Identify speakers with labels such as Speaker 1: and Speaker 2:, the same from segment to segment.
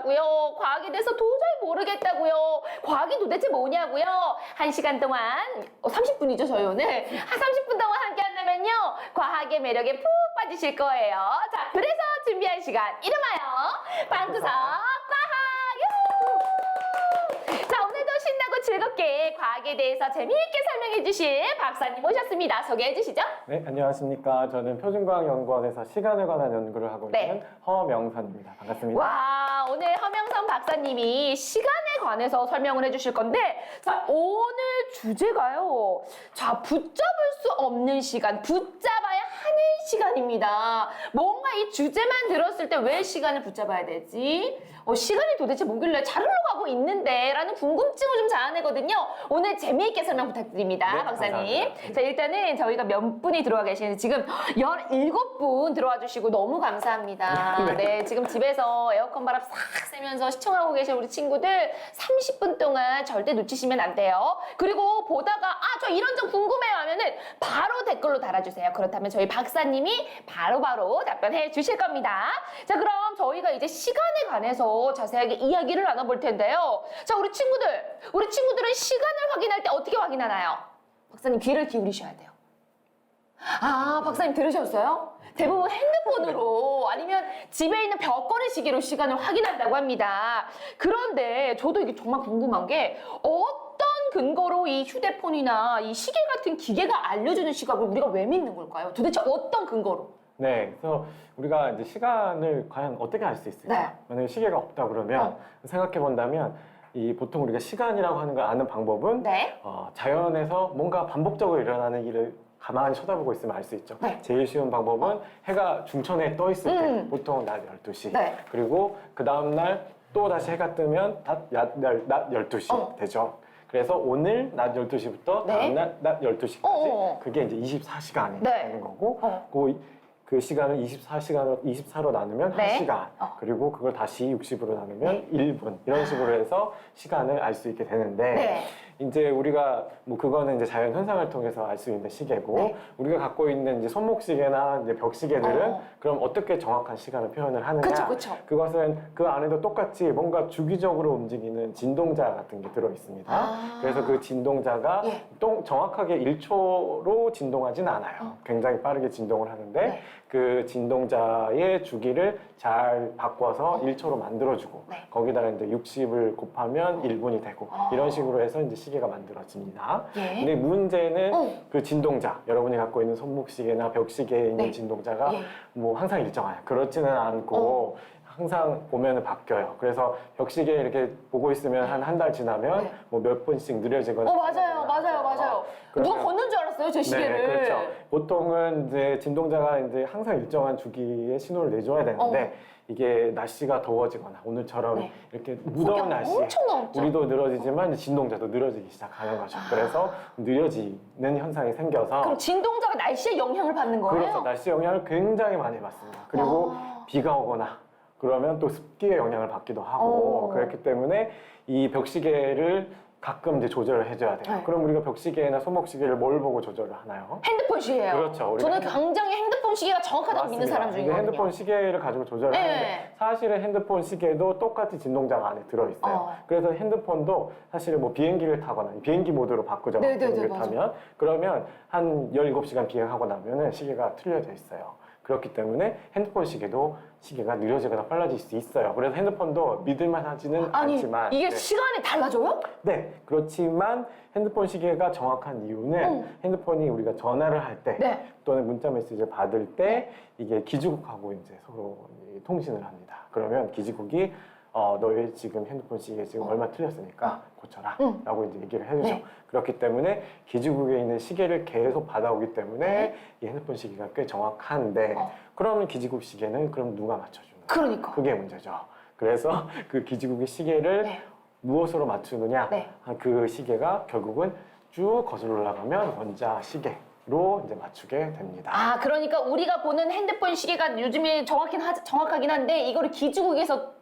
Speaker 1: 모르겠다고요. 과학에 대해서 도저히 모르겠다고요. 과학이 도대체 뭐냐고요. 1시간 동안 30분이죠 저희 오늘. 한 30분 동안 함께 한다면요. 과학의 매력에 푹 빠지실 거예요. 자, 그래서 준비한 시간 이름하여 방구석 과학! 자, 오늘도 신나고 즐겁게 과학에 대해서 재미있게 설명해 주실 박사님 모셨습니다. 소개해 주시죠.
Speaker 2: 네, 안녕하십니까. 저는 표준과학연구원에서 시간에 관한 연구를 하고 있는 허명선입니다. 반갑습니다.
Speaker 1: 와, 오늘 허명선 박사님이 시간에 관해서 설명을 해주실 건데, 자, 오늘 주제가요. 자, 붙잡을 수 없는 시간, 붙잡아야 하는 시간입니다. 뭔가 이 주제만 들었을 때 왜 시간을 붙잡아야 되지? 시간이 도대체 뭐길래 잘 흘러가고 있는데 라는 궁금증을 좀 자아내거든요. 오늘 재미있게 설명 부탁드립니다.
Speaker 2: 네,
Speaker 1: 박사님.
Speaker 2: 감사합니다.
Speaker 1: 자, 일단은 저희가 몇 분이 들어와 계시는데 지금 17분 들어와 주시고 너무 감사합니다. 네, 지금 집에서 에어컨 바람 싹 쐬면서 시청하고 계신 우리 친구들 30분 동안 절대 놓치시면 안 돼요. 그리고 보다가 저 이런 점 궁금해요 하면은 바로 댓글로 달아주세요. 그렇다면 저희 박사님이 바로바로 답변해 주실 겁니다. 자, 그럼 저희가 이제 시간에 관해서 자세하게 이야기를 나눠볼 텐데요. 자, 우리 친구들은 시간을 확인할 때 어떻게 확인하나요? 박사님 귀를 기울이셔야 돼요. 박사님 들으셨어요? 대부분 핸드폰으로 아니면 집에 있는 벽걸이 시계로 시간을 확인한다고 합니다. 그런데 저도 이게 정말 궁금한 게 어떤 근거로 이 휴대폰이나 이 시계 같은 기계가 알려주는 시각을 우리가 왜 믿는 걸까요? 도대체 어떤 근거로?
Speaker 2: 네, 그래서 우리가 이제 시간을 과연 어떻게 알 수 있을까?
Speaker 1: 네.
Speaker 2: 만약에 시계가 없다 그러면 생각해 본다면 보통 우리가 시간이라고 하는 걸 아는 방법은
Speaker 1: 네.
Speaker 2: 자연에서 뭔가 반복적으로 일어나는 일을 가만히 쳐다보고 있으면 알 수 있죠.
Speaker 1: 네.
Speaker 2: 제일 쉬운 방법은 해가 중천에 떠 있을 때 보통 낮 12시
Speaker 1: 네.
Speaker 2: 그리고 그 다음날 또 다시 해가 뜨면 낮 12시 되죠. 그래서 오늘 낮 12시부터
Speaker 1: 네.
Speaker 2: 다음날 낮 12시까지 그게 이제 24시간이
Speaker 1: 네.
Speaker 2: 되는 거고 그 시간을 24로 나누면
Speaker 1: 네.
Speaker 2: 1시간 그리고 그걸 다시 60으로 나누면 1분 이런 식으로 해서 시간을 알 수 있게 되는데
Speaker 1: 네.
Speaker 2: 이제 우리가 뭐 그거는 이제 자연 현상을 통해서 알 수 있는 시계고
Speaker 1: 네.
Speaker 2: 우리가 갖고 있는 이제 손목시계나 이제 벽시계들은 그럼 어떻게 정확한 시간을 표현을 하느냐?
Speaker 1: 그쵸.
Speaker 2: 그것은 그 안에도 똑같이 뭔가 주기적으로 움직이는 진동자 같은 게 들어 있습니다. 그래서 그 진동자가 정확하게 1초로 진동하진 않아요. 굉장히 빠르게 진동을 하는데 그 진동자의 주기를 잘 바꿔서 1초로 만들어주고 거기다가 이제 60을 곱하면 1분이 되고 이런 식으로 해서 이제 시계가 만들어집니다. 근데 문제는 그 진동자, 여러분이 갖고 있는 손목시계나 벽시계에 있는 진동자가 뭐 항상 일정해요. 그렇지는 않고 항상 보면은 바뀌어요. 그래서 벽시계 이렇게 보고 있으면 한 달 지나면 뭐 몇 분씩 느려지거나.
Speaker 1: 맞아요. 누가 걷는 줄 알았어요, 제 시계를.
Speaker 2: 네, 그렇죠. 보통은 이제 진동자가 이제 항상 일정한 주기의 신호를 내줘야 되는데 이게 날씨가 더워지거나 오늘처럼 이렇게 무더운 날씨에
Speaker 1: 엄청 더웠죠.
Speaker 2: 우리도 늘어지지만 이제 진동자도 늘어지기 시작하는 거죠. 그래서 느려지는 현상이 생겨서
Speaker 1: 그럼 진동자가 날씨에 영향을 받는 거예요?
Speaker 2: 그렇죠. 날씨 영향을 굉장히 많이 받습니다. 그리고 비가 오거나 그러면 또 습기의 영향을 받기도 하고 그렇기 때문에 이 벽시계를 가끔 이제 조절을 해줘야 돼요. 그럼 우리가 벽시계나 손목시계를 뭘 보고 조절을 하나요?
Speaker 1: 핸드폰 시계예요.
Speaker 2: 그렇죠.
Speaker 1: 저는 굉장히 핸드폰 시계가 정확하다고 믿는 사람
Speaker 2: 이게
Speaker 1: 중이거든요.
Speaker 2: 핸드폰 시계를 가지고 조절을 하는데 사실은 핸드폰 시계도 똑같이 진동자가 안에 들어있어요. 그래서 핸드폰도 사실은 뭐 비행기를 타거나 비행기 모드로 바꾸잖아요. 비행기를 타면 그러면 한 17시간 비행하고 나면은 시계가 틀려져 있어요. 그렇기 때문에 핸드폰 시계가 느려지거나 빨라질 수 있어요. 그래서 핸드폰도 믿을만 하지는 않지만
Speaker 1: 이게 시간이 달라져요?
Speaker 2: 네, 그렇지만 핸드폰 시계가 정확한 이유는 핸드폰이 우리가 전화를 할 때 또는 문자 메시지를 받을 때 이게 기지국하고 이제 서로 통신을 합니다. 그러면 기지국이 너의 지금 핸드폰 시계 지금 얼마 틀렸으니까 고쳐라 라고 이제 얘기를 해주죠. 그렇기 때문에 기지국에 있는 시계를 계속 받아오기 때문에 이 핸드폰 시계가 꽤 정확한데 그러면 기지국 시계는 그럼 누가 맞춰주는 거예요?
Speaker 1: 그러니까.
Speaker 2: 그게 문제죠. 그래서 그 기지국의 시계를 무엇으로 맞추느냐 그 시계가 결국은 쭉 거슬러 올라가면 원자 시계로 이제 맞추게 됩니다.
Speaker 1: 그러니까 우리가 보는 핸드폰 시계가 요즘에 정확하긴 한데 이거를 기지국에서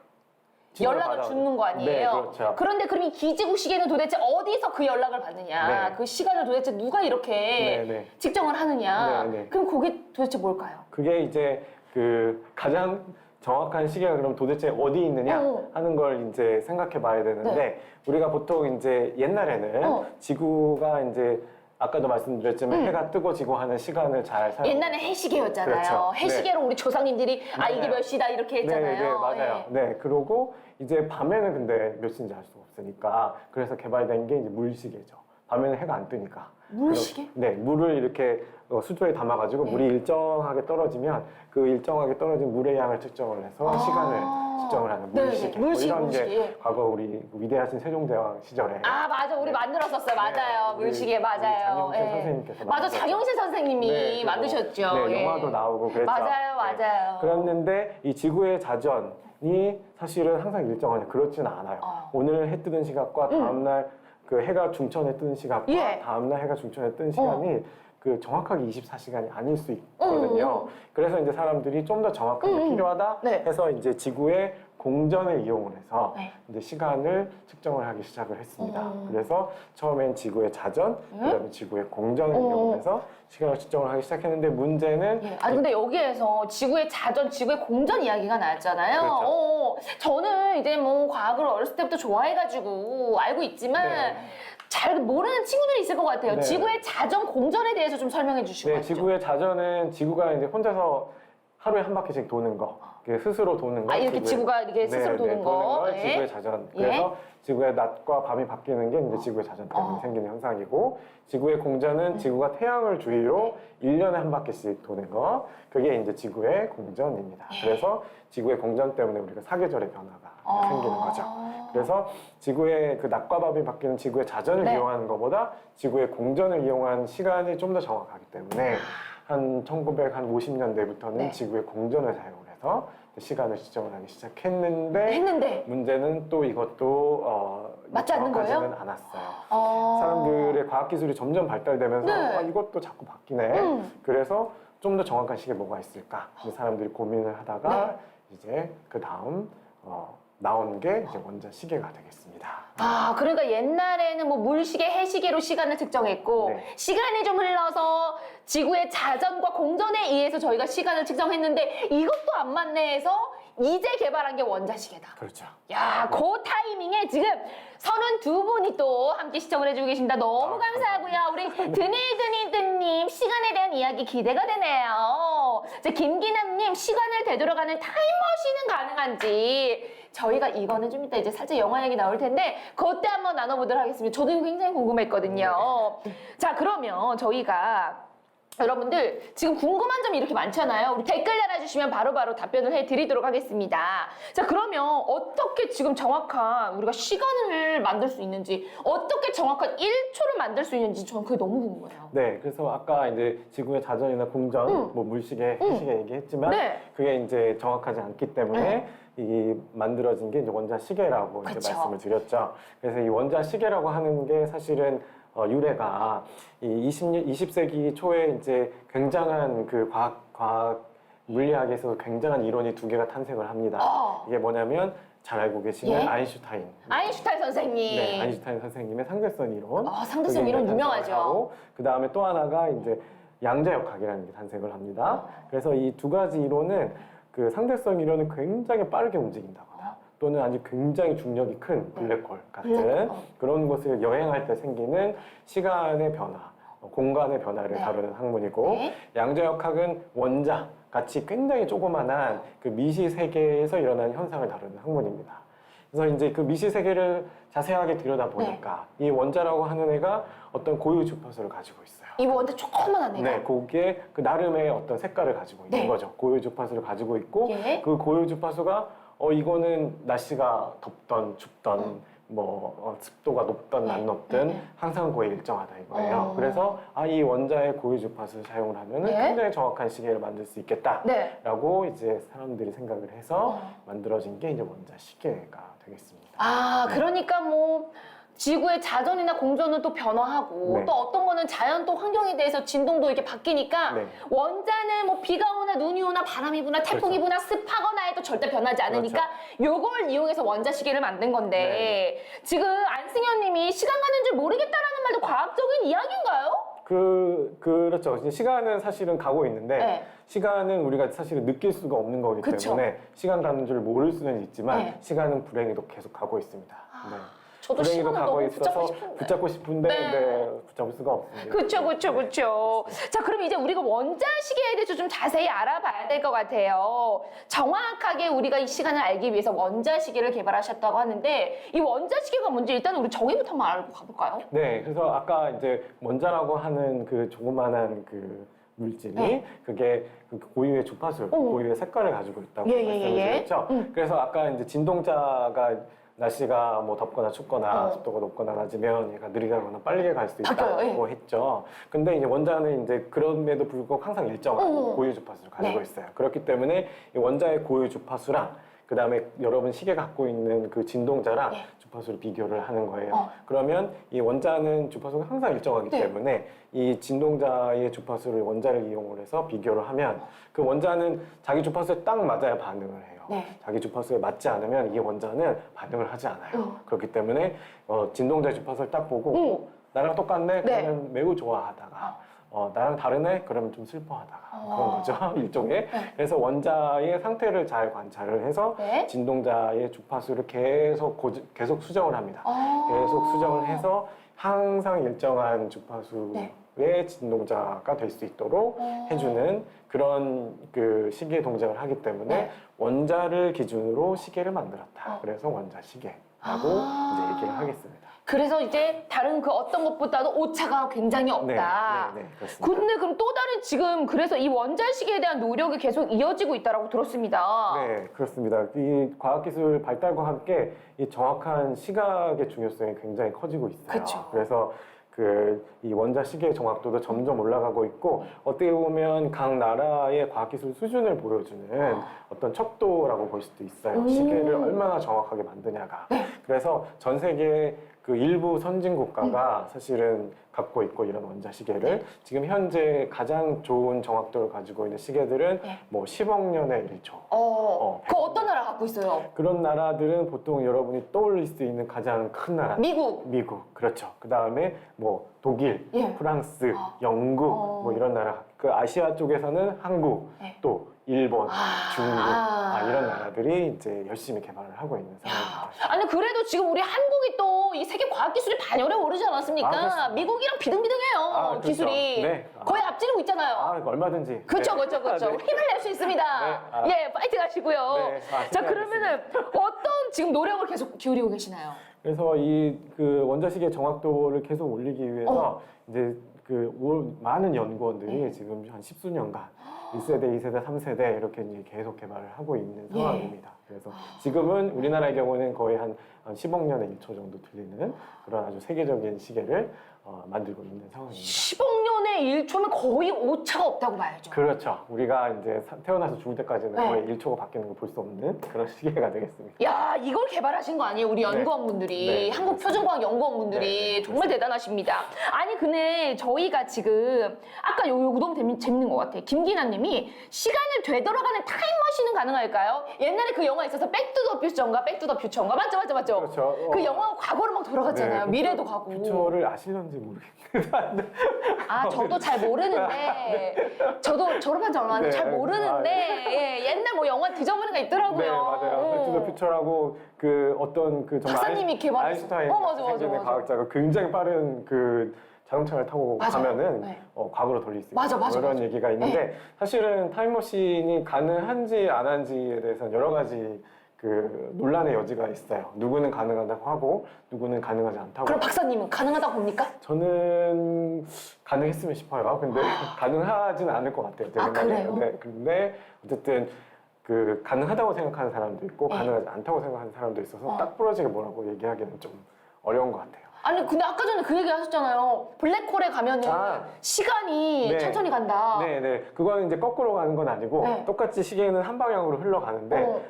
Speaker 1: 연락을 주는 거 아니에요?
Speaker 2: 네, 그렇죠.
Speaker 1: 그런데 그럼 이 기지국 시계는 도대체 어디서 그 연락을 받느냐? 그 시간을 도대체 누가 이렇게 측정을 하느냐? 그럼 그게 도대체 뭘까요?
Speaker 2: 그게 이제 그 가장 정확한 시계가 그럼 도대체 어디 있느냐 하는 걸 이제 생각해 봐야 되는데 우리가 보통 이제 옛날에는 지구가 이제 아까도 말씀드렸지만 해가 뜨고 지고 하는 시간을 잘 사용.
Speaker 1: 옛날에 해시계였잖아요.
Speaker 2: 그렇죠.
Speaker 1: 해시계로 우리 조상님들이 아 이게 몇 시다 이렇게 했잖아요.
Speaker 2: 네, 맞아요. 네, 그러고 이제 밤에는 근데 몇 시인지 알 수가 없으니까 그래서 개발된 게 이제 물시계죠. 밤에는 해가 안 뜨니까.
Speaker 1: 물시계?
Speaker 2: 네, 물을 이렇게 수조에 담아가지고 물이 일정하게 떨어지면 그 일정하게 떨어진 물의 양을 측정을 해서 시간을 측정을 하는 물시계.
Speaker 1: 물시계,
Speaker 2: 이런
Speaker 1: 물시계.
Speaker 2: 게 과거 우리 위대하신 세종대왕 시절에.
Speaker 1: 아 맞아 우리 만들었었어요. 맞아요.
Speaker 2: 우리
Speaker 1: 물시계 맞아요.
Speaker 2: 장영실 선생님께서
Speaker 1: 맞아
Speaker 2: 만드셨죠.
Speaker 1: 장영실 선생님이
Speaker 2: 그리고
Speaker 1: 만드셨죠.
Speaker 2: 네, 영화도 나오고 그랬죠.
Speaker 1: 맞아요, 맞아요.
Speaker 2: 그랬는데 이 지구의 자전이 사실은 항상 일정하냐 그렇지는 않아요. 오늘 해 뜨는 시각과 다음날 그 해가 중천에 뜨는 시각과 다음날 해가 중천에 뜨는 시간이 그 정확하게 24시간이 아닐 수 있거든요. 그래서 이제 사람들이 좀 더 정확하게 필요하다 해서 이제 지구의 공전을 이용을 해서 이제 시간을 측정을 하기 시작을 했습니다. 그래서 처음엔 지구의 자전, 그다음에 지구의 공전을 이용해서 시간을 측정을 하기 시작했는데 문제는
Speaker 1: 아니 근데 여기에서 지구의 자전, 지구의 공전 이야기가 나왔잖아요.
Speaker 2: 그렇죠.
Speaker 1: 저는 이제 뭐 과학을 어렸을 때부터 좋아해가지고 알고 있지만 잘 모르는 친구들이 있을 것 같아요.
Speaker 2: 네.
Speaker 1: 지구의 자전, 공전에 대해서 좀 설명해 주시고
Speaker 2: 네,
Speaker 1: 가시죠.
Speaker 2: 지구의 자전은 지구가 이제 혼자서 하루에 한 바퀴씩 도는 거, 스스로 도는 거.
Speaker 1: 아 이렇게 지구가 이렇게 스스로 도는 거.
Speaker 2: 걸 지구의 자전. 그래서 지구의 낮과 밤이 바뀌는 게 이제 지구의 자전 때문에 생기는 현상이고, 지구의 공전은 지구가 태양을 주위로 1년에 한 바퀴씩 도는 거. 그게 이제 지구의 공전입니다. 그래서 지구의 공전 때문에 우리가 사계절의 변화가 생기는 거죠. 그래서 지구의 그 낮과 밤이 바뀌는 지구의 자전을 이용하는 것보다 지구의 공전을 이용한 시간이 좀 더 정확하기 때문에 한 1950년대부터는 지구의 공전을 사용을 해서 시간을 측정을 하기 시작했는데 문제는 또 이것도
Speaker 1: 맞지 않는 거예요?
Speaker 2: 정확하지는 않았어요. 사람들의 과학기술이 점점 발달되면서 이것도 자꾸 바뀌네. 그래서 좀 더 정확한 시계 뭐가 있을까? 사람들이 고민을 하다가 이제 그 다음 나온 게 이제 원자 시계가 되겠습니다.
Speaker 1: 아, 그러니까 옛날에는 뭐 물시계, 해시계로 시간을 측정했고 시간이 좀 흘러서 지구의 자전과 공전에 의해서 저희가 시간을 측정했는데 이것도 안 맞네 해서 이제 개발한 게 원자시계다.
Speaker 2: 그렇죠.
Speaker 1: 야, 그 타이밍에 지금 32분이 또 함께 시청을 해주고 계십니다. 너무 감사하고요. 우리 드니드니드님 시간에 대한 이야기 기대가 되네요. 김기남님 시간을 되돌아가는 타임머신은 가능한지 저희가 이거는 좀 이따 이제 살짝 영화 얘기 나올 텐데 그때 한번 나눠보도록 하겠습니다. 저도 이거 굉장히 궁금했거든요. 자, 그러면 저희가 여러분들 지금 궁금한 점이 이렇게 많잖아요. 우리 댓글 달아주시면 바로바로 답변을 해드리도록 하겠습니다. 자, 그러면 어떻게 지금 정확한 우리가 시간을 만들 수 있는지 어떻게 정확한 1초를 만들 수 있는지 저는 그게 너무 궁금해요.
Speaker 2: 네, 그래서 아까 이제 지구의 자전이나 공전, 뭐 물시계, 해시계 얘기했지만 그게 이제 정확하지 않기 때문에 이 만들어진 게 이제 원자 시계라고 이제 말씀을 드렸죠. 그래서 이 원자 시계라고 하는 게 사실은 유래가 이 20세기 초에 이제 굉장한 그 과학 물리학에서 굉장한 이론이 두 개가 탄생을 합니다. 이게 뭐냐면 잘 알고 계시는 아인슈타인
Speaker 1: 선생님.
Speaker 2: 네, 아인슈타인 선생님의 상대성 이론.
Speaker 1: 상대성 이론 유명하죠.
Speaker 2: 그 다음에 또 하나가 이제 양자역학이라는 게 탄생을 합니다. 그래서 이 두 가지 이론은 그 상대성 이론은 굉장히 빠르게 움직인다거나 또는 아주 굉장히 중력이 큰 블랙홀 같은 그런 곳을 여행할 때 생기는 시간의 변화, 공간의 변화를 다루는 학문이고 양자역학은 원자 같이 굉장히 조그만한 그 미시 세계에서 일어나는 현상을 다루는 학문입니다. 그래서 이제 그 미시 세계를 자세하게 들여다보니까 이 원자라고 하는 애가 어떤 고유 주파수를 가지고 있어요.
Speaker 1: 이 원자 조그만한 애가?
Speaker 2: 네, 거기에 그 나름의 어떤 색깔을 가지고 있는 거죠. 고유 주파수를 가지고 있고 그 고유 주파수가 이거는 날씨가 덥던 춥던 습도가 높던 안 높든 항상 거의 일정하다 이거예요. 그래서 이 원자의 고유 주파수를 사용을 하면 굉장히 정확한 시계를 만들 수 있겠다라고 이제 사람들이 생각을 해서 만들어진 게 이제 원자 시계가 되겠습니다.
Speaker 1: 그러니까 뭐 지구의 자전이나 공전은 또 변화하고 또 어떤 거는 자연 또 환경에 대해서 진동도 이렇게 바뀌니까 원자는 뭐 비가 오나 눈이 오나 바람이 부나 태풍이 부나 습하거나 해도 절대 변하지 않으니까 요걸 이용해서 원자 시계를 만든 건데 지금 안승현 님이 시간 가는 줄 모르겠다라는 말도 과학적인 이야기인가요?
Speaker 2: 그렇죠. 이제 시간은 사실은 가고 있는데
Speaker 1: 네.
Speaker 2: 시간은 우리가 사실은 느낄 수가 없는 거기
Speaker 1: 그쵸.
Speaker 2: 때문에 시간 가는 줄 모를 수는 있지만
Speaker 1: 네.
Speaker 2: 시간은 불행히도 계속 가고 있습니다. 네.
Speaker 1: 저도
Speaker 2: 불행히도
Speaker 1: 시간을
Speaker 2: 가고
Speaker 1: 너무
Speaker 2: 있어서
Speaker 1: 붙잡고 싶은데. 네.
Speaker 2: 붙잡을 수가 없습니다.
Speaker 1: 그쵸. 자, 그럼 이제 우리가 원자 시계에 대해서 좀 자세히 알아봐야 될 것 같아요. 정확하게 우리가 이 시간을 알기 위해서 원자 시계를 개발하셨다고 하는데 이 원자 시계가 뭔지 일단 우리 정의부터 한번 알고 가볼까요?
Speaker 2: 네, 그래서 아까 이제 원자라고 하는 그 조그만한 그 물질이
Speaker 1: 네.
Speaker 2: 그게 그 고유의 주파수, 고유의 색깔을 가지고 있다고
Speaker 1: 예,
Speaker 2: 말씀을
Speaker 1: 예.
Speaker 2: 드렸죠. 그래서 아까 이제 진동자가 날씨가 뭐 덥거나 춥거나 습도가 높거나 낮으면 얘가 느리게 가거나 빨리 갈 수
Speaker 1: 바뀌어요,
Speaker 2: 있다고 했죠. 근데 이제 원자는 이제 그럼에도 불구하고 항상 일정한 고유 주파수를 가지고
Speaker 1: 네.
Speaker 2: 있어요. 그렇기 때문에 이 원자의 고유 주파수랑 그다음에 여러분 시계가 갖고 있는 그 진동자랑
Speaker 1: 네.
Speaker 2: 주파수를 비교를 하는 거예요. 그러면 이 원자는 주파수가 항상 일정하기
Speaker 1: 네.
Speaker 2: 때문에 이 진동자의 주파수를 원자를 이용을 해서 비교를 하면 그 원자는 자기 주파수에 딱 맞아야 반응을 해요.
Speaker 1: 네.
Speaker 2: 자기 주파수에 맞지 않으면 이 원자는 반응을 하지 않아요. 그렇기 때문에 진동자의 주파수를 딱 보고 나랑 똑같네?
Speaker 1: 네.
Speaker 2: 그러면 매우 좋아하다가 나랑 다르네? 그러면 좀 슬퍼하다가 그런 거죠. 일종의. 그래서 원자의 상태를 잘 관찰을 해서
Speaker 1: 네.
Speaker 2: 진동자의 주파수를 계속 수정을 합니다. 계속 수정을 해서 항상 일정한 주파수의 진동자가 될 수 있도록 해주는 그런 그 시계 동작을 하기 때문에 원자를 기준으로 시계를 만들었다. 그래서 원자 시계라고 이제 얘기를 하겠습니다.
Speaker 1: 그래서 이제 다른 그 어떤 것보다도 오차가 굉장히 없다.
Speaker 2: 네, 그렇습니다.
Speaker 1: 근데 그럼 또 다른 지금 그래서 이 원자 시계에 대한 노력이 계속 이어지고 있다고 들었습니다.
Speaker 2: 네, 그렇습니다. 이 과학기술 발달과 함께 이 정확한 시각의 중요성이 굉장히 커지고 있어요.
Speaker 1: 그쵸.
Speaker 2: 그래서 이 원자 시계의 정확도도 점점 올라가고 있고 어떻게 보면 각 나라의 과학기술 수준을 보여주는 어떤 척도라고 볼 수도 있어요. 시계를 얼마나 정확하게 만드냐가. 그래서 전 세계 그 일부 선진 국가가 사실은 갖고 있고 이런 원자 시계를 지금 현재 가장 좋은 정확도를 가지고 있는 시계들은 뭐 10억 년에 1초.
Speaker 1: 그 어떤 나라 갖고 있어요?
Speaker 2: 그런 나라들은 보통 여러분이 떠올릴 수 있는 가장 큰 나라.
Speaker 1: 미국.
Speaker 2: 그렇죠. 그 다음에 뭐 독일, 프랑스, 영국 뭐 이런 나라. 그 아시아 쪽에서는 한국, 또 일본, 중국 이런 나라들이 이제 열심히 개발을 하고 있는 상황입니다.
Speaker 1: 아니 그래도 지금 우리 한국이 또 이 세계 과학 기술이 반열에 오르지 않았습니까?
Speaker 2: 그렇습니다.
Speaker 1: 미국이랑 비등비등해요.
Speaker 2: 그렇죠.
Speaker 1: 기술이
Speaker 2: 네.
Speaker 1: 거의 앞지르고 있잖아요.
Speaker 2: 얼마든지.
Speaker 1: 그렇죠.
Speaker 2: 네.
Speaker 1: 힘을 낼 수 있습니다. 예, 파이팅 하시고요.
Speaker 2: 네.
Speaker 1: 자, 그러면은 어떤 지금 노력을 계속 기울이고 계시나요?
Speaker 2: 그래서 그 원자시계 정확도를 계속 올리기 위해서 이제 많은 연구원들이 지금 한 10수년간 1세대, 2세대, 3세대 이렇게 이제 계속 개발을 하고 있는 상황입니다. 그래서 지금은 우리나라의 경우는 거의 한 10억 년에 1초 정도 들리는 그런 아주 세계적인 시계를 만들고 있는 상황입니다.
Speaker 1: 10억 년에 1초면 거의 오차가 없다고 봐야죠.
Speaker 2: 그렇죠. 우리가 이제 태어나서 죽을 때까지는 거의 1초가 바뀌는 걸 볼 수 없는 그런 시계가 되겠습니다.
Speaker 1: 야, 이걸 개발하신 거 아니에요? 우리 연구원분들이.
Speaker 2: 네,
Speaker 1: 한국표준과학 연구원분들이.
Speaker 2: 네,
Speaker 1: 정말 대단하십니다. 아니, 근데 저희가 지금 아까 요거 너무 재밌는 것 같아요. 김기나 님이 시간을 되돌아가는 타임머신은 가능할까요? 옛날에 그 영화 있어서 백투더퓨처인가 백투더퓨처인가 맞죠?
Speaker 2: 그렇죠.
Speaker 1: 그 영화 과거로 막 돌아갔잖아요. 미래도 가고.
Speaker 2: 퓨처를 아시는지 모르겠는데.
Speaker 1: 저도 잘 모르는데 저도 졸업한 지 얼마 안 돼서 잘 모르는데 옛날 뭐 영화 뒤져보는 거 있더라고요.
Speaker 2: 네, 맞아요. 백투더 퓨처라고 어떤 정말
Speaker 1: 박사님이 개발하신-
Speaker 2: 아인슈타인
Speaker 1: 맞아.
Speaker 2: 과학자가 굉장히 빠른 자동차를 타고 가면은 과거로 돌릴 수 있는 그런 얘기가 있는데 사실은 타임머신이 가능한지 안 한지에 대해서는 여러 가지 논란의 여지가 있어요. 누구는 가능하다고 하고 누구는 가능하지 않다고.
Speaker 1: 그럼 박사님은 가능하다고 봅니까?
Speaker 2: 저는 가능했으면 싶어요. 근데 가능하지는 않을 것 같아요. 제 생각에는.
Speaker 1: 그래요?
Speaker 2: 네, 근데 어쨌든 가능하다고 생각하는 사람도 있고 가능하지 않다고 생각하는 사람도 있어서 딱 부러지게 뭐라고 얘기하기는 좀 어려운 것 같아요.
Speaker 1: 아니 근데 아까 전에 그 얘기 하셨잖아요. 블랙홀에 가면은 시간이 천천히 간다.
Speaker 2: 네. 그거는 이제 거꾸로 가는 건 아니고 똑같이 시계는 한 방향으로 흘러가는데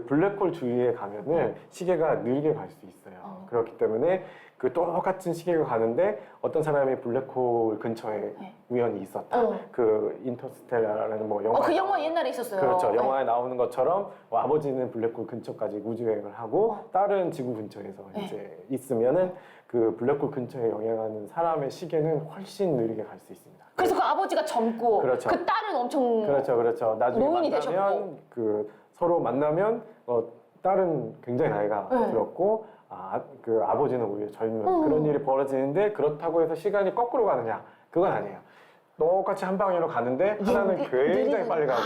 Speaker 2: 블랙홀 주위에 가면은 시계가 느리게 갈 수 있어요. 그렇기 때문에 똑같은 시계가 가는데 어떤 사람이 블랙홀 근처에 우연히 있었다. 인터스텔라라는 영화.
Speaker 1: 그 영화 옛날에 있었어요.
Speaker 2: 그렇죠. 영화에 나오는 것처럼 아버지는 블랙홀 근처까지 우주여행을 하고 딸은 지구 근처에서 이제 있으면은 그 블랙홀 근처에 영향하는 사람의 시계는 훨씬 느리게 갈 수 있습니다.
Speaker 1: 그래서 그 아버지가 젊고
Speaker 2: 그렇죠.
Speaker 1: 그 딸은 엄청
Speaker 2: 그렇죠. 나중에
Speaker 1: 노인이
Speaker 2: 만나면
Speaker 1: 되셨고.
Speaker 2: 그 서로 만나면 딸은 굉장히 나이가
Speaker 1: 네.
Speaker 2: 들었고 그 아버지는 오히려 젊은 그런 일이 벌어지는데 그렇다고 해서 시간이 거꾸로 가느냐? 그건 아니에요. 똑같이 한 방향으로 가는데 하나는 굉장히 빨리 가고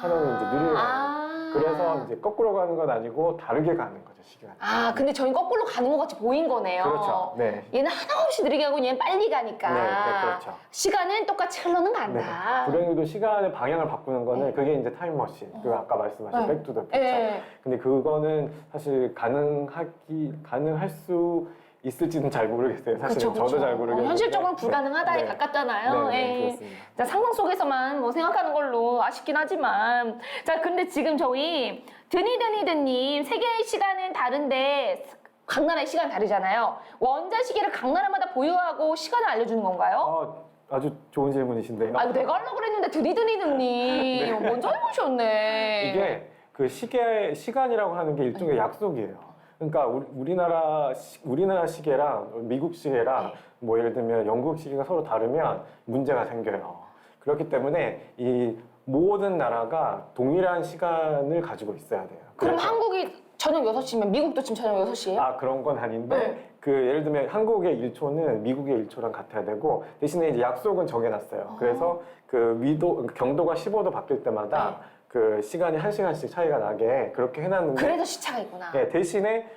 Speaker 2: 하나는 이제 느리게 가는. 그래서 이제 거꾸로 가는 건 아니고 다르게 가는 거죠, 시간이.
Speaker 1: 근데 저희는 거꾸로 가는 것 같이 보인 거네요.
Speaker 2: 그렇죠. 네.
Speaker 1: 얘는 하나없이 느리게 가고 얘는 빨리 가니까.
Speaker 2: 네, 그렇죠.
Speaker 1: 시간은 똑같이 흘러는 간다.
Speaker 2: 불행히도 시간의 방향을 바꾸는 거는
Speaker 1: 네.
Speaker 2: 그게 이제 타임머신. 그 아까 말씀하신
Speaker 1: 네.
Speaker 2: 백투더 퓨처.
Speaker 1: 네.
Speaker 2: 근데 그거는 사실 가능할 수 있을지는 잘 모르겠어요. 사실은 저도 잘 모르겠는데.
Speaker 1: 현실적으로 불가능하다에
Speaker 2: 네.
Speaker 1: 가깝잖아요.
Speaker 2: 네,
Speaker 1: 예.
Speaker 2: 그렇습니다.
Speaker 1: 자, 상상 속에서만 뭐 생각하는 걸로 아쉽긴 하지만. 자, 근데 지금 저희 드니드니드님 세계의 시간은 다른데 각 나라의 시간 다르잖아요. 원자 시계를 각 나라마다 보유하고 시간을 알려주는 건가요?
Speaker 2: 아주 좋은 질문이신데요.
Speaker 1: 아이고, 내가 하려고 그랬는데 드니드니드님 먼저 해보셨네.
Speaker 2: 이게 그 시간이라고 하는 게 일종의 약속이에요. 그러니까 우리나라 시계랑 미국 시계랑 뭐 예를 들면 영국 시계가 서로 다르면 문제가 생겨요. 그렇기 때문에 이 모든 나라가 동일한 시간을 가지고 있어야 돼요.
Speaker 1: 그럼
Speaker 2: 그래서-
Speaker 1: 한국이 저녁 6시면 미국도 지금 저녁 6시예요?
Speaker 2: 그런 건 아닌데
Speaker 1: 네.
Speaker 2: 그 예를 들면 한국의 1초는 미국의 1초랑 같아야 되고 대신에 이제 약속은 정해놨어요. 그래서 그 경도가 15도 바뀔 때마다 그 시간이 1시간씩 차이가 나게 그렇게 해놨는데
Speaker 1: 그래서 시차가 있구나.
Speaker 2: 네, 대신에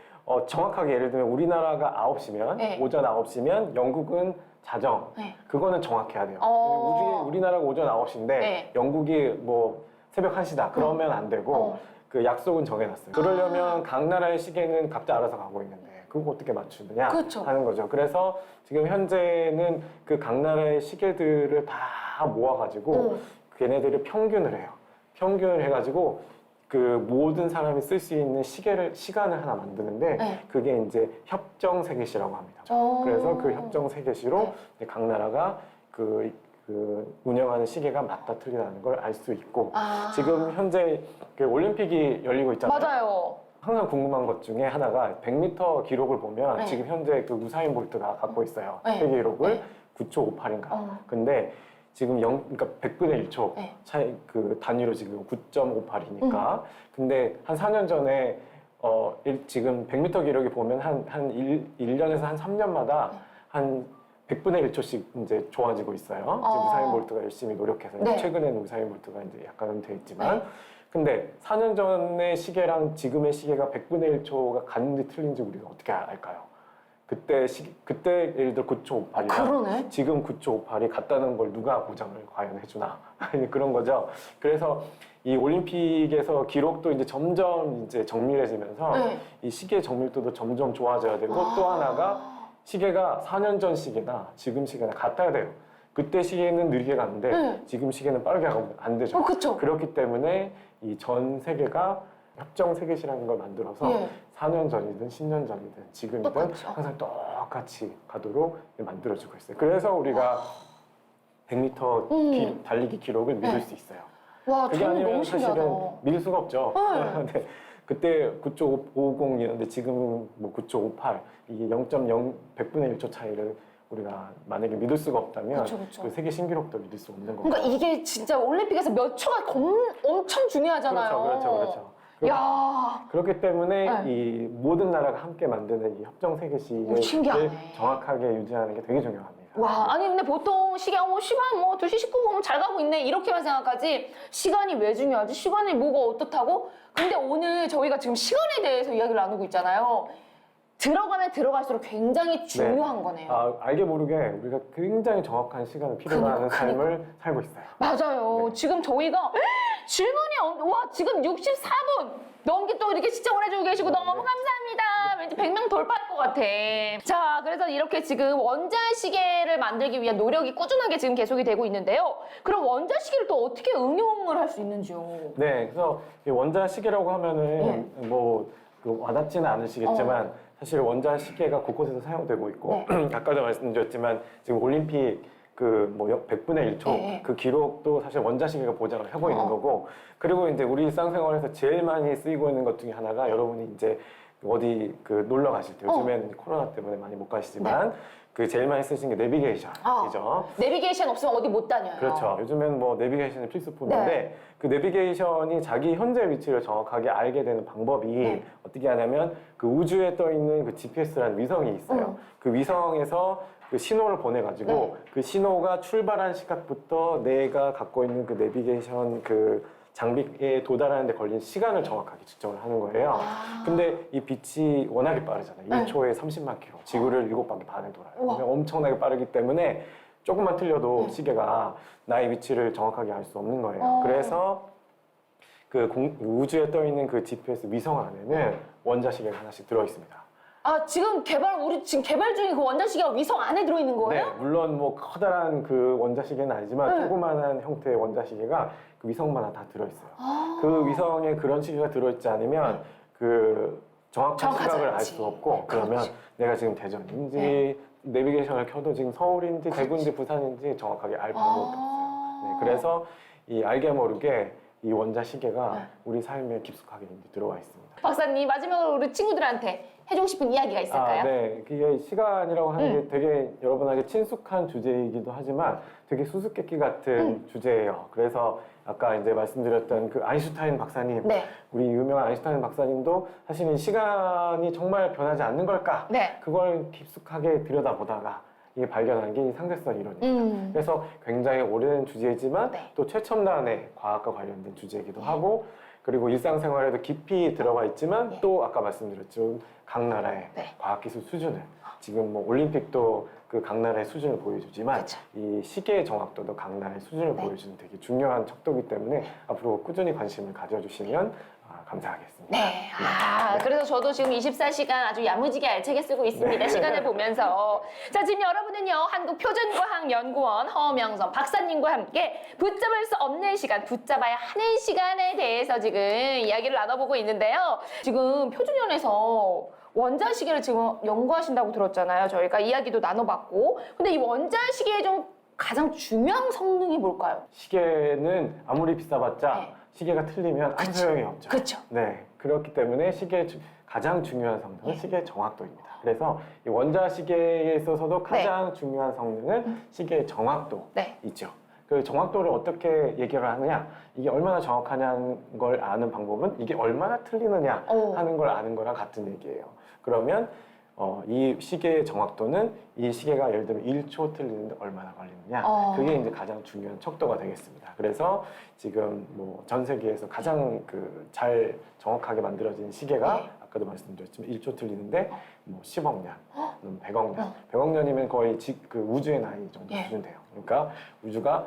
Speaker 2: 정확하게 예를 들면 우리나라가 9시면
Speaker 1: 네.
Speaker 2: 오전 9시면 영국은 자정
Speaker 1: 네.
Speaker 2: 그거는 정확해야 돼요. 우리나라가 오전 9시인데
Speaker 1: 네.
Speaker 2: 영국이 뭐 새벽 1시다 그러면 안 되고 그 약속은 정해놨어요. 그러려면 각 나라의 시계는 각자 알아서 가고 있는데 그거 어떻게 맞추느냐
Speaker 1: 그렇죠.
Speaker 2: 하는 거죠. 그래서 지금 현재는 그 각 나라의 시계들을 다 모아가지고 걔네들을 평균을 해요. 평균을 해가지고 그 모든 사람이 쓸 수 있는 시간을 하나 만드는데
Speaker 1: 네.
Speaker 2: 그게 이제 협정 세계시라고 합니다. 그래서 그 협정 세계시로 이제 각 나라가 그 운영하는 시계가 맞다 틀리다는 걸 알 수 있고 지금 현재 그 올림픽이 열리고 있잖아요.
Speaker 1: 맞아요.
Speaker 2: 항상 궁금한 것 중에 하나가 100m 기록을 보면
Speaker 1: 네.
Speaker 2: 지금 현재 그 우사인 볼트가 갖고 있어요.
Speaker 1: 네.
Speaker 2: 세계 기록을
Speaker 1: 네.
Speaker 2: 9초 58인가. 근데 지금 그러니까 100분의 1초
Speaker 1: 네.
Speaker 2: 차이 그 단위로 지금 9.58이니까. 근데 한 4년 전에 지금 100m 기록이 보면 한 1년에서 한 3년마다 한 100분의 1초씩 이제 좋아지고 있어요. 지금 우사인 볼트가 열심히 노력해서
Speaker 1: 네.
Speaker 2: 최근에는 우사인 볼트가 이제 약간은 돼 있지만 근데 4년 전의 시계랑 지금의 시계가 100분의 1초가 같은지 틀린지 우리가 어떻게 알까요? 그때 예를 들어 9초 58이랑
Speaker 1: 그러네.
Speaker 2: 지금 9초 58이 같다는 걸 누가 보장을 과연 해주나 그런 거죠. 그래서 이 올림픽에서 기록도 이제 점점 이제 정밀해지면서 이 시계 정밀도도 점점 좋아져야 되고 또 하나가 시계가 4년 전 시계나 지금 시계나 같아야 돼요. 그때 시계는 느리게 가는데 지금 시계는 빠르게 가면 안 되죠.
Speaker 1: 그렇죠.
Speaker 2: 그렇기 때문에 이 전 세계가 협정 세계시라는 걸 만들어서 4년 전이든 10년 전이든 지금이든
Speaker 1: 똑같죠.
Speaker 2: 항상 똑같이 가도록 만들어주고 있어요. 그래서 우리가 100m 달리기 기록을 믿을 수 있어요.
Speaker 1: 와,
Speaker 2: 그게
Speaker 1: 저는
Speaker 2: 아니면
Speaker 1: 너무 신기하다.
Speaker 2: 사실은 믿을 수가 없죠. 네. 그때 9.50이었는데 지금은 뭐 9.58 이게 0.0 100분의 1초 차이를 우리가 만약에 믿을 수가 없다면
Speaker 1: 그쵸.
Speaker 2: 그 세계 신기록도 믿을 수 없는 거고.
Speaker 1: 그러니까 이게 진짜 올림픽에서 몇 초가 엄청 중요하잖아요.
Speaker 2: 그렇죠.
Speaker 1: 야,
Speaker 2: 그렇기 때문에 이 모든 나라가 함께 만드는 이 협정 세계시를
Speaker 1: 신기하네.
Speaker 2: 정확하게 유지하는 게 되게 중요합니다.
Speaker 1: 와, 아니 근데 보통 시간 2시 19분 잘 가고 있네 이렇게만 생각하지 시간이 왜 중요하지? 시간이 뭐가 어떻다고? 근데 오늘 저희가 지금 시간에 대해서 이야기를 나누고 있잖아요. 들어가면 들어갈수록 굉장히 중요한 거네요.
Speaker 2: 알게 모르게 우리가 굉장히 정확한 시간을 필요로 하는 삶을 살고 있어요.
Speaker 1: 맞아요.
Speaker 2: 네.
Speaker 1: 지금 저희가 질문이 지금 64분 넘게 또 이렇게 시청을 해주고 계시고 너무 감사합니다. 왠지 100명 돌파할 것 같아. 자, 그래서 이렇게 지금 원자 시계를 만들기 위한 노력이 꾸준하게 지금 계속이 되고 있는데요. 그럼 원자 시계를 또 어떻게 응용을 할 수 있는지요?
Speaker 2: 네, 그래서 이 원자 시계라고 하면은 그 와닿지는 않으시겠지만 사실 원자 시계가 곳곳에서 사용되고 있고 아까도 말씀드렸지만 지금 올림픽 그 뭐 100분의 1초 그 기록도 사실 원자 시계가 보장을 하고 있는 거고 그리고 이제 우리 일상생활에서 제일 많이 쓰이고 있는 것 중에 하나가 여러분이 이제 어디 그 놀러 가실 때 요즘에는 코로나 때문에 많이 못 가시지만 그 제일 많이 쓰시는 게 내비게이션이죠.
Speaker 1: 내비게이션 없으면 어디 못 다녀요.
Speaker 2: 그렇죠. 요즘에는 뭐 내비게이션이 필수품인데 그 내비게이션이 자기 현재 위치를 정확하게 알게 되는 방법이 어떻게 하냐면 그 우주에 떠 있는 그 GPS라는 위성이 있어요. 그 위성에서 그 신호를 보내가지고 그 신호가 출발한 시각부터 내가 갖고 있는 그 내비게이션 그 장비에 도달하는 데 걸린 시간을 정확하게 측정을 하는 거예요. 근데 이 빛이 워낙에 빠르잖아요. 1초에 30만 킬로. 지구를 7바퀴 반을 돌아요. 그러니까 엄청나게 빠르기 때문에 조금만 틀려도 시계가 나의 위치를 정확하게 알 수 없는 거예요. 그래서 그 우주에 떠 있는 그 GPS 위성 안에는 원자시계가 하나씩 들어 있습니다.
Speaker 1: 아, 우리 지금 개발 중인 그 원자시계가 위성 안에 들어있는 거예요?
Speaker 2: 네, 물론 뭐 커다란 그 원자시계는 아니지만 조그만한 형태의 원자시계가 그 위성만 다 들어있어요. 그 위성에 그런 시계가 들어있지 않으면 그 정확한 시각을 알 수 없고 그러면 내가 지금 대전인지 내비게이션을 켜도 지금 서울인지 대구인지 부산인지 정확하게 알 방법이 없어요. 네, 그래서 이 알게 모르게 이 원자시계가 우리 삶에 깊숙하게 들어와 있습니다.
Speaker 1: 박사님, 마지막으로 우리 친구들한테 해주고 싶은 이야기가 있을까요?
Speaker 2: 네. 그게 시간이라고 하는 게 되게 여러분에게 친숙한 주제이기도 하지만 되게 수수께끼 같은 주제예요. 그래서 아까 이제 말씀드렸던 그 아인슈타인 박사님, 우리 유명한 아인슈타인 박사님도 사실은 시간이 정말 변하지 않는 걸까? 그걸 깊숙하게 들여다보다가 이게 발견한 게 이 상대성 이론입니다. 그래서 굉장히 오래된 주제이지만 또 최첨단의 과학과 관련된 주제이기도 하고 그리고 일상생활에도 깊이 들어가 있지만 또 아까 말씀드렸죠. 각 나라의 과학기술 수준을 지금 뭐 올림픽도 그 각 나라의 수준을 보여주지만 이 시계의 정확도도 각 나라의 수준을 보여주는 되게 중요한 척도이기 때문에 앞으로 꾸준히 관심을 가져주시면 감사하겠습니다.
Speaker 1: 그래서 저도 지금 24시간 아주 야무지게 알차게 쓰고 있습니다. 시간을 보면서. 자, 지금 여러분은요, 한국표준과학연구원 허명선 박사님과 함께 붙잡을 수 없는 시간, 붙잡아야 하는 시간에 대해서 지금 이야기를 나눠보고 있는데요. 지금 표준연에서 원자시계를 지금 연구하신다고 들었잖아요. 저희가 이야기도 나눠봤고. 근데 이 원자시계의 좀 가장 중요한 성능이 뭘까요?
Speaker 2: 시계는 아무리 비싸봤자 시계가 틀리면 아무 소용이 없죠.
Speaker 1: 그렇죠.
Speaker 2: 네, 그렇기 때문에 시계의 가장 중요한 성능은 시계의 정확도입니다. 그래서 이 원자시계에 있어서도 가장 중요한 성능은 시계의 정확도이죠. 그 정확도를 어떻게 얘기를 하느냐, 이게 얼마나 정확하냐는 걸 아는 방법은 이게 얼마나 틀리느냐 하는 걸 아는 거랑 같은 얘기예요. 그러면 이 시계의 정확도는 이 시계가 예를 들면 1초 틀리는데 얼마나 걸리느냐, 그게 이제 가장 중요한 척도가 되겠습니다. 그래서 지금 뭐 전 세계에서 가장 그 잘 정확하게 만들어진 시계가 아까도 말씀드렸지만 1초 틀리는데 뭐 10억 년, 100억 년, 100억 년이면 거의 그 우주의 나이 정도 수준 돼요. 그러니까 우주가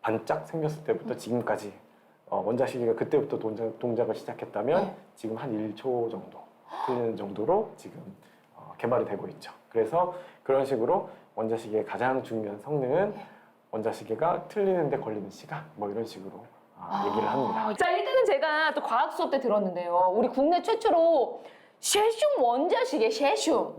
Speaker 2: 반짝 생겼을 때부터 지금까지 원자시계가 그때부터 동작을 시작했다면 지금 한 1초 정도 틀리는 정도로 지금 개발이 되고 있죠. 그래서 그런 식으로 원자시계의 가장 중요한 성능은 원자시계가 틀리는데 걸리는 시간, 뭐 이런 식으로 얘기를 합니다.
Speaker 1: 자, 일단은 제가 또 과학 수업 때 들었는데요. 우리 국내 최초로 세슘 원자시계, 세슘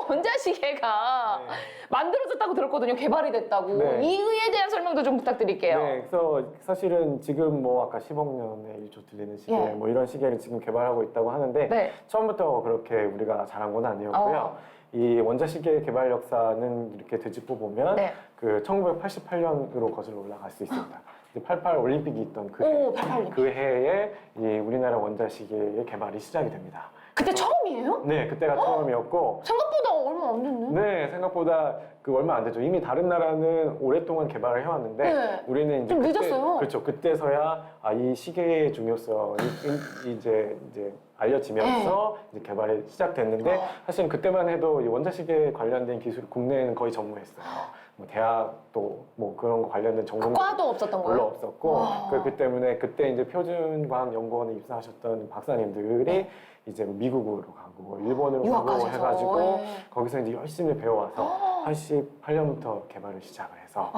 Speaker 1: 원자시계가 만들어졌다고 들었거든요. 개발이 됐다고. 이에 대한 설명도 좀 부탁드릴게요.
Speaker 2: 네, 그래서 사실은 지금 뭐 아까 10억 년에 1초 틀리는 시계, 뭐 이런 시계를 지금 개발하고 있다고 하는데 처음부터 그렇게 우리가 잘한 건 아니었고요. 이 원자시계 개발 역사는 이렇게 되짚어 보면 그 1988년으로 거슬러 올라갈 수 있습니다. 88 올림픽이 있던 그 해에 이 우리나라 원자시계의 개발이 시작이 됩니다.
Speaker 1: 그때 처음이에요?
Speaker 2: 네, 그때가 처음이었고
Speaker 1: 생각보다 얼마 안 됐네.
Speaker 2: 네, 생각보다 그 얼마 안 되죠. 이미 다른 나라는 오랫동안 개발을 해왔는데 우리는 이제
Speaker 1: 좀 늦었어요.
Speaker 2: 그렇죠. 그때서야 이 시계의 중요성이 이제 알려지면서 이제 개발이 시작됐는데 사실은 그때만 해도 이 원자시계 관련된 기술 국내에는 거의 전무했어요. 뭐 대학도 뭐 그런 거 관련된 전공도
Speaker 1: 과도 없었던 거예요?
Speaker 2: 별로 없었고 그렇기 때문에 그때 이제 표준과학연구원에 입사하셨던 박사님들이 이제 미국으로 가고 일본으로 가고 해가지고 거기서 이제 열심히 배워와서 88년부터 개발을 시작을 해서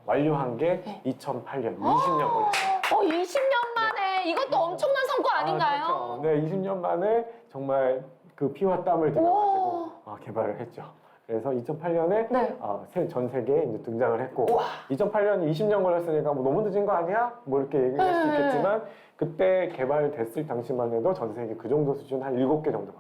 Speaker 2: 완료한 게 2008년, 20년 걸렸어요.
Speaker 1: 20년 만에 이것도 엄청난 성과 아닌가요?
Speaker 2: 그렇죠. 네, 20년 만에 정말 그 피와 땀을 들여가지고 개발을 했죠. 그래서 2008년에
Speaker 1: 네.
Speaker 2: 전 세계에 이제 등장을 했고
Speaker 1: 우와.
Speaker 2: 2008년이 20년 걸렸으니까 뭐 너무 늦은 거 아니야? 뭐 이렇게 얘기할 수
Speaker 1: 네.
Speaker 2: 있겠지만 그때 개발됐을 당시만 해도 전 세계 그 정도 수준 한 7개 정도밖에.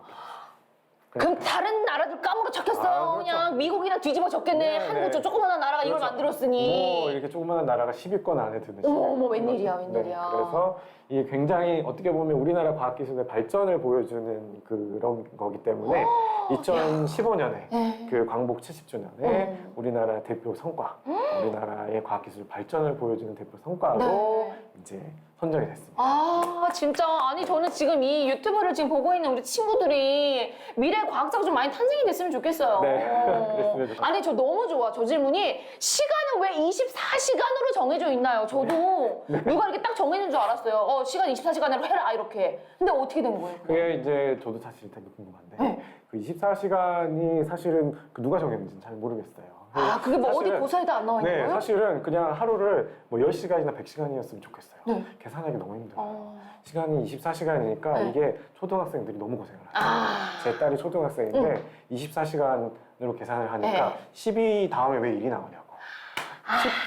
Speaker 1: 그럼 다른 나라들 까무러 쳤겠어요.
Speaker 2: 그렇죠.
Speaker 1: 그냥 미국이랑 뒤집어 졌겠네.
Speaker 2: 네,
Speaker 1: 한국
Speaker 2: 네.
Speaker 1: 저 조그만한 나라가 이걸
Speaker 2: 그렇죠.
Speaker 1: 만들었으니.
Speaker 2: 뭐 이렇게 조그마한 나라가 10위권 안에 드는
Speaker 1: 어머,
Speaker 2: 시기인
Speaker 1: 웬일이야,
Speaker 2: 거죠.
Speaker 1: 웬일이야.
Speaker 2: 그래서 이게 굉장히 어떻게 보면 우리나라 과학기술의 발전을 보여주는 그런 거기 때문에 2015년에
Speaker 1: 네.
Speaker 2: 그 광복 70주년에 우리나라 대표 성과, 우리나라의 과학기술 발전을 보여주는 대표 성과로
Speaker 1: 네.
Speaker 2: 이제 선정이 됐습니다.
Speaker 1: 아, 진짜. 아니, 저는 지금 이 유튜브를 지금 보고 있는 우리 친구들이 미래 과학자가 좀 많이 탄생이 됐으면 좋겠어요.
Speaker 2: 네, 그랬으면 좋겠어요.
Speaker 1: 아니, 저 너무 좋아. 저 질문이 시간은 왜 24시간으로 정해져 있나요? 저도 누가 이렇게 딱 정해진 줄 알았어요. 시간 24시간으로 해라, 이렇게. 근데 어떻게 된 거예요?
Speaker 2: 그게 이제 저도 사실 되게 궁금한데
Speaker 1: 네.
Speaker 2: 그 24시간이 사실은 그 누가 정했는지는 잘 모르겠어요.
Speaker 1: 아, 그게 뭐 어디
Speaker 2: 사실은-
Speaker 1: 고사에도 안 나와 있는
Speaker 2: 네,
Speaker 1: 거예요?
Speaker 2: 사실은 그냥 하루를 뭐 10시간이나 100시간이었으면 좋겠어요.
Speaker 1: 네.
Speaker 2: 계산하기 너무 힘들어요.
Speaker 1: 어.
Speaker 2: 시간이 24시간이니까
Speaker 1: 네.
Speaker 2: 이게 초등학생들이 너무 고생을 해요.
Speaker 1: 아.
Speaker 2: 제 딸이 초등학생인데 24시간으로 계산을 하니까
Speaker 1: 네.
Speaker 2: 12 다음에 왜 1이 나오냐고.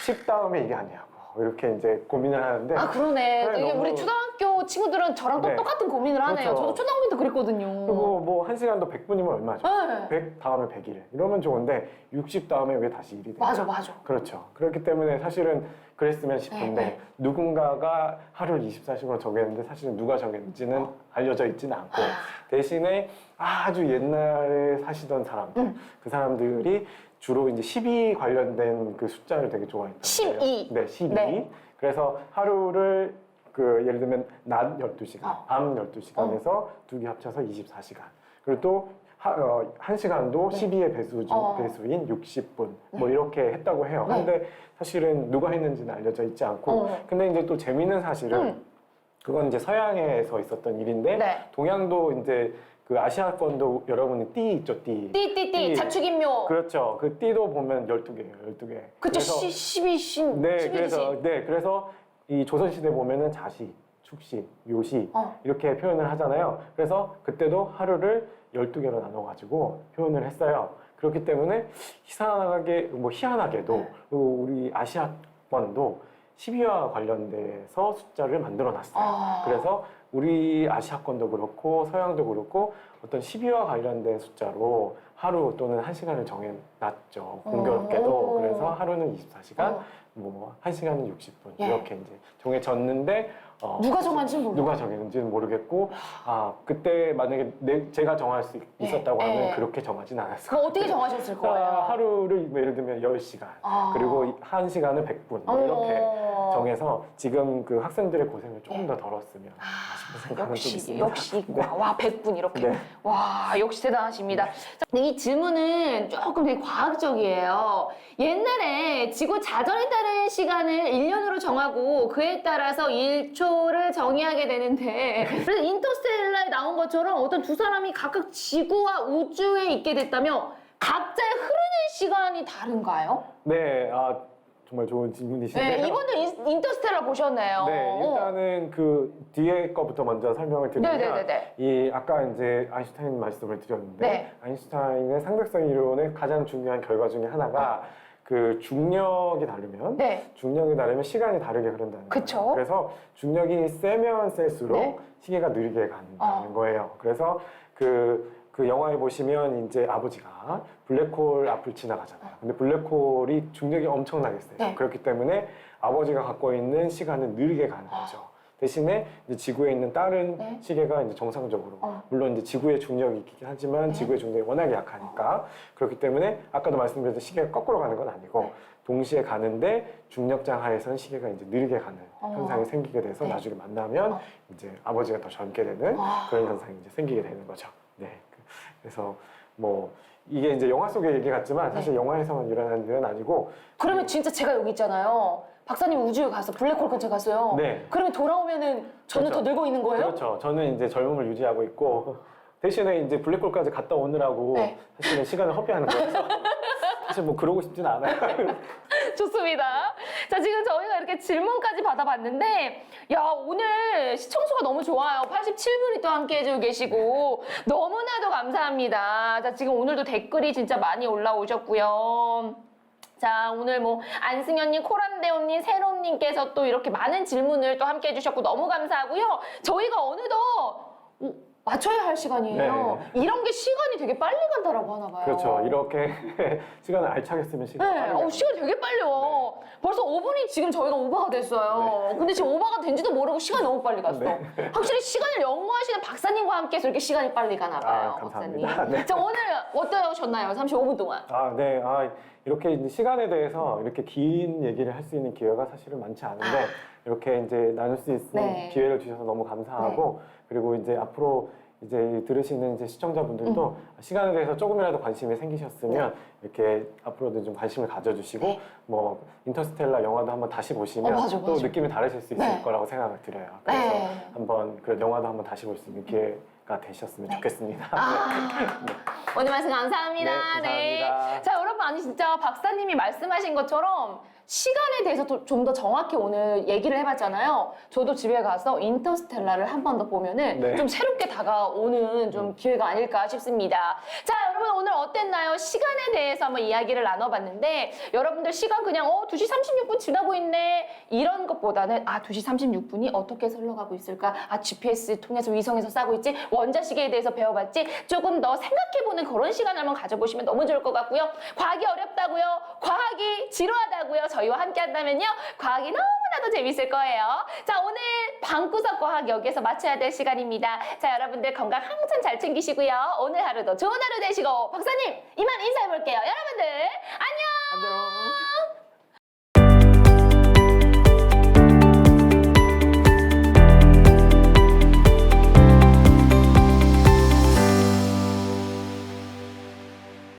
Speaker 2: 10 다음에 이게 아니냐고. 이렇게 이제 고민을 하는데
Speaker 1: 아, 그러네.
Speaker 2: 네,
Speaker 1: 이게
Speaker 2: 너무-
Speaker 1: 우리 초등학교 친구들은 저랑
Speaker 2: 네.
Speaker 1: 똑같은 고민을 하네요.
Speaker 2: 그렇죠.
Speaker 1: 저도 초등학교 때 그랬거든요.
Speaker 2: 그리고 뭐 1시간도 100분이면 얼마죠?
Speaker 1: 네.
Speaker 2: 100 다음에 100일 이러면 좋은데 60 다음에 왜 다시 1이 돼요?
Speaker 1: 맞아, 맞아.
Speaker 2: 그렇죠. 그렇기 때문에 사실은 그랬으면 싶은데
Speaker 1: 네.
Speaker 2: 누군가가 하루를 24시간으로 정했는데 사실은 누가 정했는지는 알려져 있지는 않고 대신에 아주 옛날에 사시던 사람들 그 사람들이 주로 이제 12 관련된 그 숫자를 되게 좋아했던
Speaker 1: 12.
Speaker 2: 거예요. 네, 12.
Speaker 1: 네.
Speaker 2: 그래서 하루를 그 예를 들면 낮 12시간, 밤 12시간에서 두 개 합쳐서 24시간. 그리고 또 1시간도
Speaker 1: 네.
Speaker 2: 12의 배수인 60분 뭐 이렇게 했다고 해요.
Speaker 1: 네.
Speaker 2: 근데 사실은 누가 했는지는 알려져 있지 않고 근데 이제 또 재미있는 사실은 그건 이제 서양에서 있었던 일인데
Speaker 1: 네.
Speaker 2: 동양도 이제 그 아시아권도 여러분이 띠 있죠, 띠.
Speaker 1: 띠, 자축인묘.
Speaker 2: 그렇죠. 그 띠도 보면 12개예요, 12개.
Speaker 1: 그쵸, 12신.
Speaker 2: 네, 그래서 이 조선시대 보면은 자시, 축시, 묘시 이렇게 표현을 하잖아요. 그래서 그때도 하루를 12개로 나눠가지고 표현을 했어요. 그렇기 때문에 희한하게도 우리 아시아권도 12와 관련돼서 숫자를 만들어 놨어요. 그래서 우리 아시아권도 그렇고 서양도 그렇고 어떤 12와 관련된 숫자로 하루 또는 1시간을 정해놨죠. 공교롭게도. 그래서 하루는 24시간, 뭐 1시간은 60분
Speaker 1: 예.
Speaker 2: 이렇게 이제 정해졌는데
Speaker 1: 누가 정한지는 모르겠어요.
Speaker 2: 누가 정했는지는 모르겠고 그때 만약에 제가 정할 수 있었다고
Speaker 1: 예.
Speaker 2: 하면
Speaker 1: 예.
Speaker 2: 그렇게 정하진 않았어요.
Speaker 1: 그럼 어떻게 정하셨을 거예요?
Speaker 2: 하루를 뭐 예를 들면 10시간 그리고 1시간은 100분 뭐 이렇게 정해서 지금 그 학생들의 고생을 조금 더 덜었으면 싶은 생각은 좀 있습니다.
Speaker 1: 역시 와 100분 이렇게
Speaker 2: 네.
Speaker 1: 와 역시 대단하십니다. 자, 이 질문은 조금 되게 과학적이에요. 옛날에 지구 자전에 따른 시간을 1년으로 정하고 그에 따라서 1초를 정의하게 되는데 그래서 인터스텔라에 나온 것처럼 어떤 두 사람이 각각 지구와 우주에 있게 됐다면 각자의 흐르는 시간이 다른가요?
Speaker 2: 네, 정말 좋은 질문이신데요.
Speaker 1: 네, 이분들 인터스텔라 보셨네요.
Speaker 2: 네, 일단은 그 뒤에 거부터 먼저 설명을 드리면
Speaker 1: 네네네네.
Speaker 2: 이 아까 이제 아인슈타인 말씀을 드렸는데
Speaker 1: 네.
Speaker 2: 아인슈타인의 상대성 이론의 가장 중요한 결과 중에 하나가 그 중력이 다르면
Speaker 1: 네.
Speaker 2: 중력이 다르면 시간이 다르게 흐른다는
Speaker 1: 그쵸.
Speaker 2: 거예요. 그래서 중력이 세면 셀수록
Speaker 1: 네.
Speaker 2: 시계가 느리게 간다는 거예요. 그래서 그 영화에 보시면 이제 아버지가 블랙홀 앞을 지나가잖아요. 근데 블랙홀이 중력이 엄청나게 세요.
Speaker 1: 네.
Speaker 2: 그렇기 때문에 아버지가 갖고 있는 시간은 느리게 가는 거죠. 대신에 이제 지구에 있는 다른
Speaker 1: 네.
Speaker 2: 시계가 이제 정상적으로 물론 이제 지구의 중력이 있긴 하지만 지구의 중력이 워낙에 약하니까 그렇기 때문에 아까도 말씀드렸던 시계가 거꾸로 가는 건 아니고 동시에 가는데 중력장 하에서는 시계가 이제 느리게 가는 현상이 생기게 돼서 나중에 만나면 이제 아버지가 더 젊게 되는 그런 현상이 이제 생기게 되는 거죠. 네. 그래서 뭐 이게 이제 영화 속의 얘기 같지만 사실 영화에서만 일어나는 일은 아니고
Speaker 1: 그러면 진짜 제가 여기 있잖아요. 박사님 우주에 가서 블랙홀 근처에 갔어요.
Speaker 2: 네.
Speaker 1: 그러면 돌아오면은 저는
Speaker 2: 그렇죠.
Speaker 1: 더 늙어 있는 거예요?
Speaker 2: 그렇죠. 저는 이제 젊음을 유지하고 있고 대신에 이제 블랙홀까지 갔다 오느라고
Speaker 1: 네.
Speaker 2: 사실은 시간을 허비하는 거예요. 사실 뭐 그러고 싶지는 않아요.
Speaker 1: 좋습니다. 자, 지금 저희가 이렇게 질문까지 받아봤는데, 야, 오늘 시청수가 너무 좋아요. 87분이 또 함께 해주고 계시고, 너무나도 감사합니다. 자, 지금 오늘도 댓글이 진짜 많이 올라오셨고요. 자, 오늘 뭐 안승현님, 코란데오님, 세롬님께서 또 이렇게 많은 질문을 또 함께 해주셨고 너무 감사하고요. 저희가 어느덧 맞춰야 할 시간이에요. 이런 게 시간이 되게 빨리 간다라고 하나 봐요.
Speaker 2: 그렇죠. 이렇게 시간을 알차게 쓰면 시간이 빨리 가요.
Speaker 1: 시간이 되게 빨리 와. 벌써 5분이 지금 저희가 오버가 됐어요. 근데 지금 오버가 된지도 모르고 시간이 너무 빨리 갔어. 확실히 시간을 연구하시는 박사님과 함께해서 이렇게 시간이 빨리 가나 봐요.
Speaker 2: 감사합니다.
Speaker 1: 박사님. 자, 오늘 어떠셨나요? 35분 동안.
Speaker 2: 네. 이렇게 이제 시간에 대해서 이렇게 긴 얘기를 할 수 있는 기회가 사실은 많지 않은데 이렇게 이제 나눌 수 있는 기회를 주셔서 너무 감사하고 그리고 이제 앞으로 이제 들으시는 이제 시청자분들도 시간에 대해서 조금이라도 관심이 생기셨으면 이렇게 앞으로도 좀 관심을 가져주시고 뭐 인터스텔라 영화도 한번 다시 보시면 또 느낌이 다르실 수 있을 거라고 생각을 드려요. 그래서 한번 그 영화도 한번 다시 볼 수 있는 기회가 되셨으면 좋겠습니다.
Speaker 1: 오늘 말씀 감사합니다.
Speaker 2: 감사합니다.
Speaker 1: 자, 여러분, 아니 진짜 박사님이 말씀하신 것처럼 시간에 대해서 좀 더 정확히 오늘 얘기를 해봤잖아요. 저도 집에 가서 인터스텔라를 한 번 더 보면은 좀 새롭게 다가오는 좀 기회가 아닐까 싶습니다. 자, 여러분 오늘 어땠나요? 시간에 대해서 한번 이야기를 나눠봤는데 여러분들 시간 그냥 2시 36분 지나고 있네 이런 것보다는 2시 36분이 어떻게 흘러가고 있을까? GPS 통해서 위성에서 싸고 있지? 원자시계에 대해서 배워봤지? 조금 더 생각해보는 그런 시간을 한번 가져보시면 너무 좋을 것 같고요. 과학이 어렵다고요? 과학이 지루하다고요? 저희와 함께 한다면요. 과학이 너무나도 재밌을 거예요. 자, 오늘 방구석 과학 여기에서 마쳐야 될 시간입니다. 자, 여러분들 건강 항상 잘 챙기시고요. 오늘 하루도 좋은 하루 되시고 박사님 이만 인사해볼게요. 여러분들 안녕!